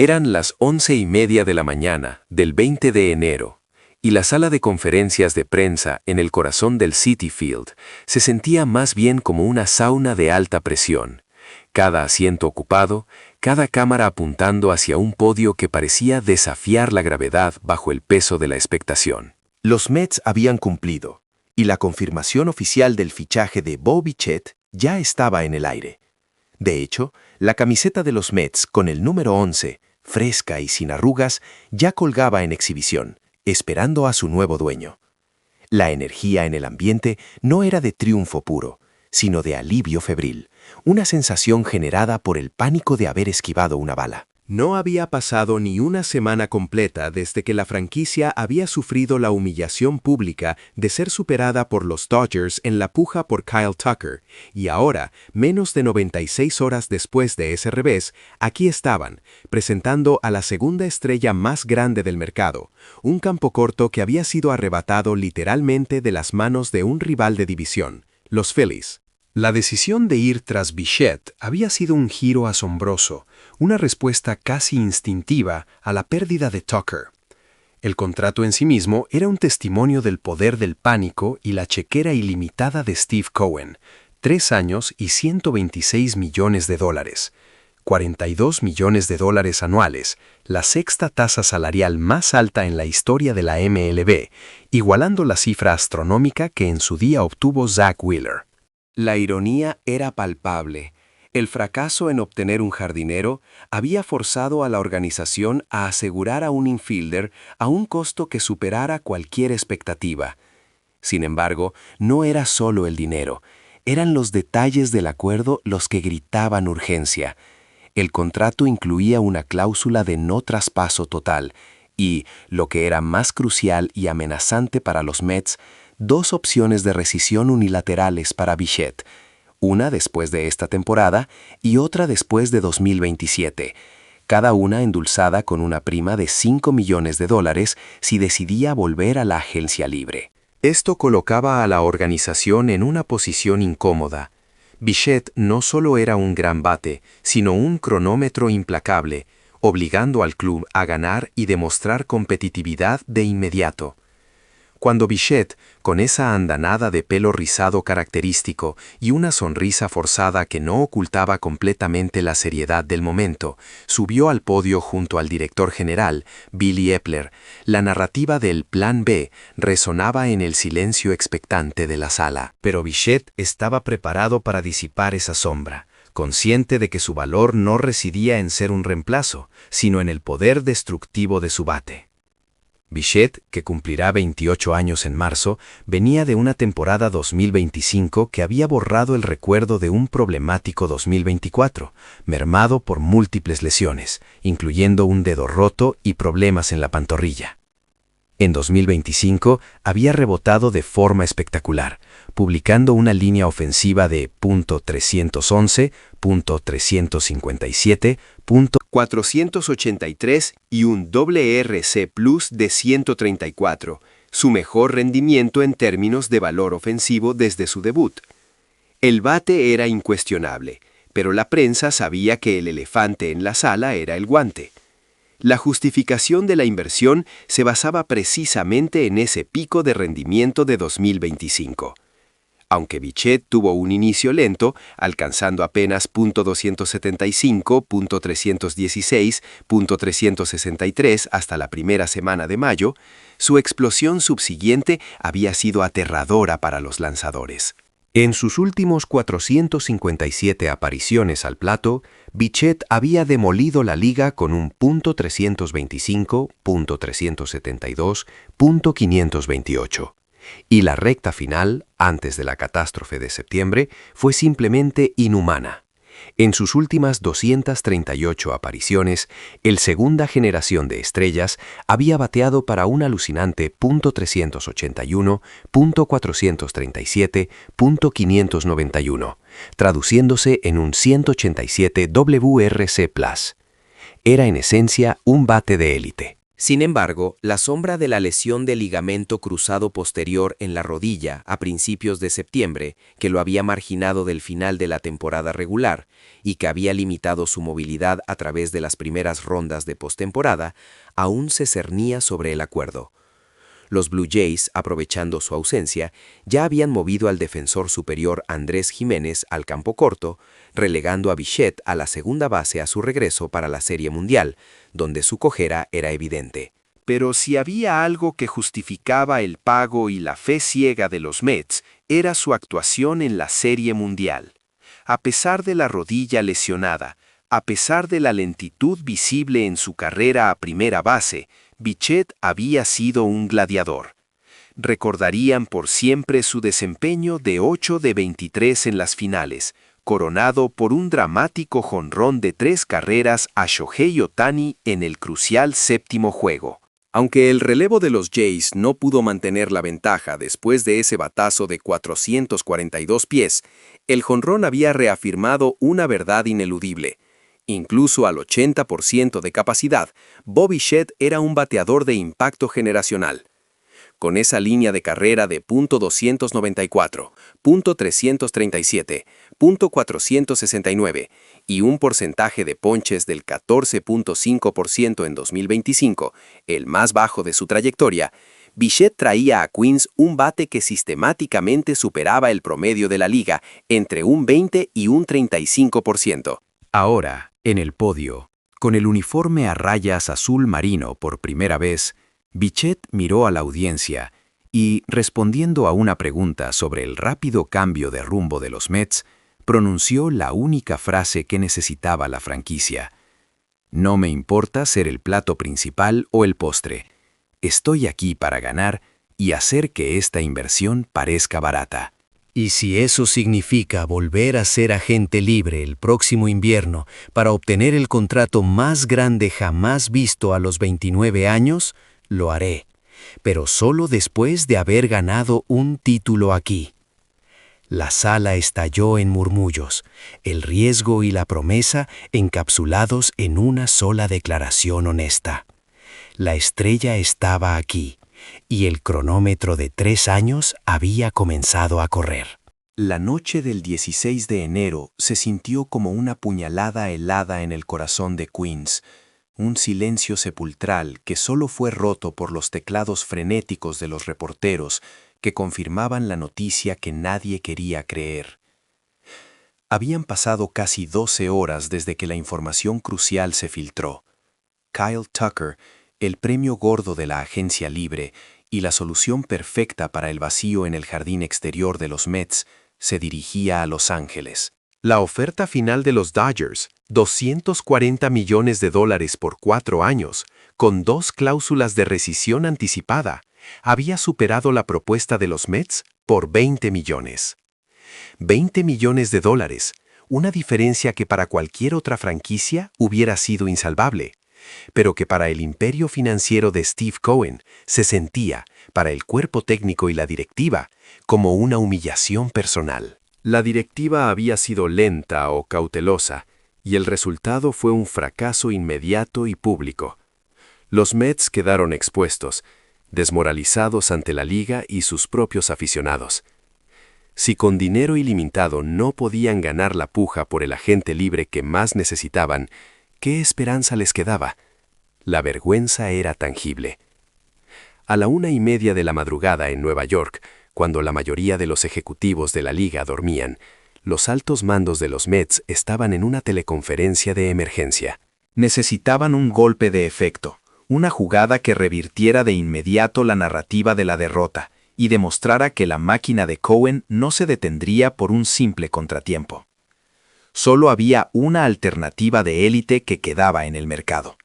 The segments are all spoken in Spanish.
Eran las 11:30 de la mañana del 20 de enero, y la sala de conferencias de prensa en el corazón del Citi Field se sentía más bien como una sauna de alta presión. Cada asiento ocupado, cada cámara apuntando hacia un podio que parecía desafiar la gravedad bajo el peso de la expectación. Los Mets habían cumplido, y la confirmación oficial del fichaje de Bo Bichette ya estaba en el aire. De hecho, la camiseta de los Mets con el número 11, fresca y sin arrugas, ya colgaba en exhibición, esperando a su nuevo dueño. La energía en el ambiente no era de triunfo puro, sino de alivio febril, una sensación generada por el pánico de haber esquivado una bala. No había pasado ni una semana completa desde que la franquicia había sufrido la humillación pública de ser superada por los Dodgers en la puja por Kyle Tucker, y ahora, menos de 96 horas después de ese revés, aquí estaban, presentando a la segunda estrella más grande del mercado, un campo corto que había sido arrebatado literalmente de las manos de un rival de división, los Phillies. La decisión de ir tras Bichette había sido un giro asombroso, una respuesta casi instintiva a la pérdida de Tucker. El contrato en sí mismo era un testimonio del poder del pánico y la chequera ilimitada de Steve Cohen, 3 años y $126 millones, $42 millones anuales, la sexta tasa salarial más alta en la historia de la MLB, igualando la cifra astronómica que en su día obtuvo Zach Wheeler. La ironía era palpable. El fracaso en obtener un jardinero había forzado a la organización a asegurar a un infielder a un costo que superara cualquier expectativa. Sin embargo, no era solo el dinero, eran los detalles del acuerdo los que gritaban urgencia. El contrato incluía una cláusula de no traspaso total y, lo que era más crucial y amenazante para los Mets, 2 opciones de rescisión unilaterales para Bichette, una después de esta temporada y otra después de 2027, cada una endulzada con una prima de $5 millones si decidía volver a la agencia libre. Esto colocaba a la organización en una posición incómoda. Bichette no solo era un gran bate, sino un cronómetro implacable, obligando al club a ganar y demostrar competitividad de inmediato. Cuando Bichette, con esa andanada de pelo rizado característico y una sonrisa forzada que no ocultaba completamente la seriedad del momento, subió al podio junto al director general, Billy Eppler, la narrativa del Plan B resonaba en el silencio expectante de la sala. Pero Bichette estaba preparado para disipar esa sombra, consciente de que su valor no residía en ser un reemplazo, sino en el poder destructivo de su bate. Bichette, que cumplirá 28 años en marzo, venía de una temporada 2025 que había borrado el recuerdo de un problemático 2024, mermado por múltiples lesiones, incluyendo un dedo roto y problemas en la pantorrilla. En 2025 había rebotado de forma espectacular, publicando una línea ofensiva de .311, .357, .483 y un WRC Plus de 134, su mejor rendimiento en términos de valor ofensivo desde su debut. El bate era incuestionable, pero la prensa sabía que el elefante en la sala era el guante. La justificación de la inversión se basaba precisamente en ese pico de rendimiento de 2025. Aunque Bichette tuvo un inicio lento, alcanzando apenas .275, .316, .363 hasta la primera semana de mayo, su explosión subsiguiente había sido aterradora para los lanzadores. En sus últimos 457 apariciones al plato, Bichette había demolido la liga con un .325, .372, .528. Y la recta final, antes de la catástrofe de septiembre, fue simplemente inhumana. En sus últimas 238 apariciones, el segunda generación de estrellas había bateado para un alucinante .381, .437, .591, traduciéndose en un 187 WRC+. Era en esencia un bate de élite. Sin embargo, la sombra de la lesión del ligamento cruzado posterior en la rodilla a principios de septiembre, que lo había marginado del final de la temporada regular y que había limitado su movilidad a través de las primeras rondas de postemporada, aún se cernía sobre el acuerdo. Los Blue Jays, aprovechando su ausencia, ya habían movido al defensor superior Andrés Jiménez al campo corto, relegando a Bichette a la segunda base a su regreso para la Serie Mundial, donde su cojera era evidente. Pero si había algo que justificaba el pago y la fe ciega de los Mets, era su actuación en la Serie Mundial. A pesar de la rodilla lesionada, a pesar de la lentitud visible en su carrera a primera base, Bichette había sido un gladiador. Recordarían por siempre su desempeño de 8 de 23 en las finales, coronado por un dramático jonrón de 3 carreras a Shohei Ohtani en el crucial séptimo juego. Aunque el relevo de los Jays no pudo mantener la ventaja después de ese batazo de 442 pies, el jonrón había reafirmado una verdad ineludible. Incluso al 80% de capacidad, Bo Bichette era un bateador de impacto generacional. Con esa línea de carrera de .294, .337, .469 y un porcentaje de ponches del 14.5% en 2025, el más bajo de su trayectoria, Bichette traía a Queens un bate que sistemáticamente superaba el promedio de la liga entre un 20 y un 35%. Ahora, en el podio, con el uniforme a rayas azul marino por primera vez, Bichette miró a la audiencia y, respondiendo a una pregunta sobre el rápido cambio de rumbo de los Mets, pronunció la única frase que necesitaba la franquicia. No me importa ser el plato principal o el postre. Estoy aquí para ganar y hacer que esta inversión parezca barata. Y si eso significa volver a ser agente libre el próximo invierno para obtener el contrato más grande jamás visto a los 29 años, lo haré, pero solo después de haber ganado un título aquí. La sala estalló en murmullos, el riesgo y la promesa encapsulados en una sola declaración honesta. La estrella estaba aquí, y el cronómetro de 3 años había comenzado a correr. La noche del 16 de enero se sintió como una puñalada helada en el corazón de Queens, un silencio sepulcral que solo fue roto por los teclados frenéticos de los reporteros que confirmaban la noticia que nadie quería creer. Habían pasado casi 12 horas desde que la información crucial se filtró. Kyle Tucker, el premio gordo de la agencia libre y la solución perfecta para el vacío en el jardín exterior de los Mets, se dirigía a Los Ángeles. La oferta final de los Dodgers, $240 millones por 4 años, con 2 cláusulas de rescisión anticipada, había superado la propuesta de los Mets por $20 millones. $20 millones, una diferencia que para cualquier otra franquicia hubiera sido insalvable, pero que para el imperio financiero de Steve Cohen se sentía, para el cuerpo técnico y la directiva, como una humillación personal. La directiva había sido lenta o cautelosa, y el resultado fue un fracaso inmediato y público. Los Mets quedaron expuestos, desmoralizados ante la liga y sus propios aficionados. Si con dinero ilimitado no podían ganar la puja por el agente libre que más necesitaban, ¿qué esperanza les quedaba? La vergüenza era tangible. A la 1:30 de la madrugada en Nueva York, cuando la mayoría de los ejecutivos de la liga dormían, los altos mandos de los Mets estaban en una teleconferencia de emergencia. Necesitaban un golpe de efecto, una jugada que revirtiera de inmediato la narrativa de la derrota y demostrara que la máquina de Cohen no se detendría por un simple contratiempo. Solo había una alternativa de élite que quedaba en el mercado.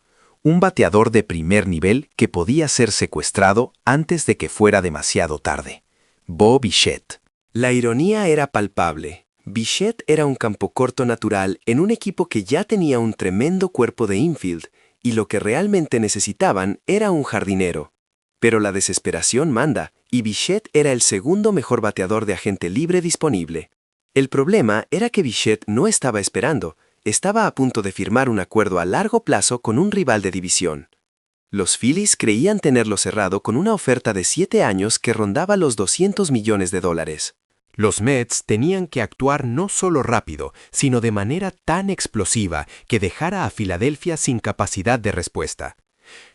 Un bateador de primer nivel que podía ser secuestrado antes de que fuera demasiado tarde. Bo Bichette. La ironía era palpable. Bichette era un campocorto natural en un equipo que ya tenía un tremendo cuerpo de infield, y lo que realmente necesitaban era un jardinero. Pero la desesperación manda, y Bichette era el segundo mejor bateador de agente libre disponible. El problema era que Bichette no estaba esperando, estaba a punto de firmar un acuerdo a largo plazo con un rival de división. Los Phillies creían tenerlo cerrado con una oferta de 7 años que rondaba los $200 millones. Los Mets tenían que actuar no solo rápido, sino de manera tan explosiva que dejara a Filadelfia sin capacidad de respuesta.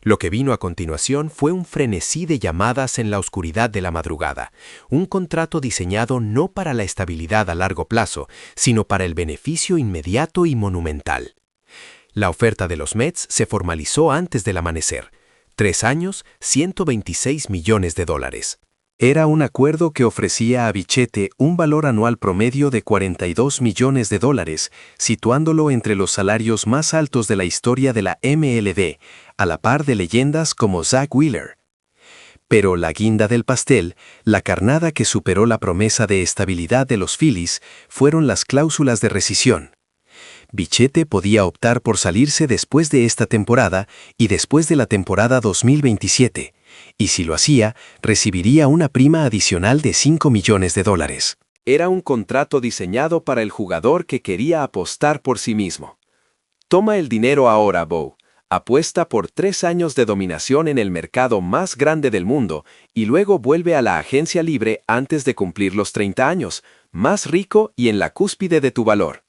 Lo que vino a continuación fue un frenesí de llamadas en la oscuridad de la madrugada, un contrato diseñado no para la estabilidad a largo plazo, sino para el beneficio inmediato y monumental. La oferta de los Mets se formalizó antes del amanecer. 3 años, $126 millones. Era un acuerdo que ofrecía a Bichette un valor anual promedio de $42 millones, situándolo entre los salarios más altos de la historia de la MLB, a la par de leyendas como Zack Wheeler. Pero la guinda del pastel, la carnada que superó la promesa de estabilidad de los Phillies, fueron las cláusulas de rescisión. Bichette podía optar por salirse después de esta temporada y después de la temporada 2027, y si lo hacía, recibiría una prima adicional de $5 millones. Era un contrato diseñado para el jugador que quería apostar por sí mismo. Toma el dinero ahora, Bo. Apuesta por 3 años de dominación en el mercado más grande del mundo y luego vuelve a la agencia libre antes de cumplir los 30 años, más rico y en la cúspide de tu valor.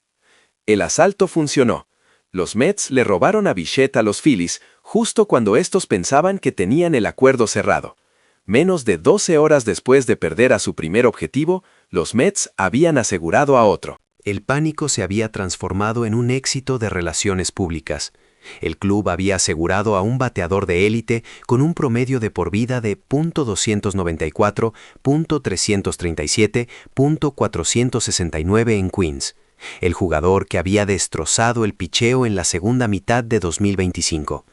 El asalto funcionó. Los Mets le robaron a Bichette a los Phillies justo cuando estos pensaban que tenían el acuerdo cerrado. Menos de 12 horas después de perder a su primer objetivo, los Mets habían asegurado a otro. El pánico se había transformado en un éxito de relaciones públicas. El club había asegurado a un bateador de élite con un promedio de por vida de .294, .337, .469 en Queens. El jugador que había destrozado el picheo en la segunda mitad de 2025.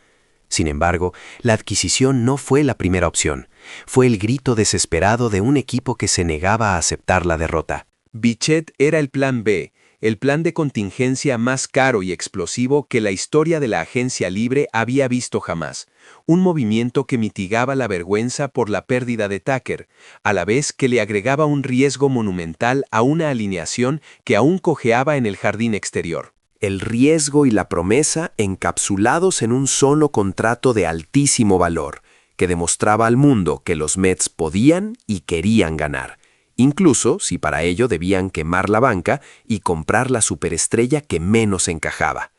Sin embargo, la adquisición no fue la primera opción. Fue el grito desesperado de un equipo que se negaba a aceptar la derrota. Bichette era el plan B, el plan de contingencia más caro y explosivo que la historia de la agencia libre había visto jamás. Un movimiento que mitigaba la vergüenza por la pérdida de Tucker, a la vez que le agregaba un riesgo monumental a una alineación que aún cojeaba en el jardín exterior. El riesgo y la promesa encapsulados en un solo contrato de altísimo valor, que demostraba al mundo que los Mets podían y querían ganar, incluso si para ello debían quemar la banca y comprar la superestrella que menos encajaba.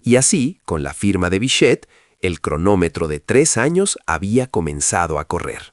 Y así, con la firma de Bichette, el cronómetro de 3 años había comenzado a correr.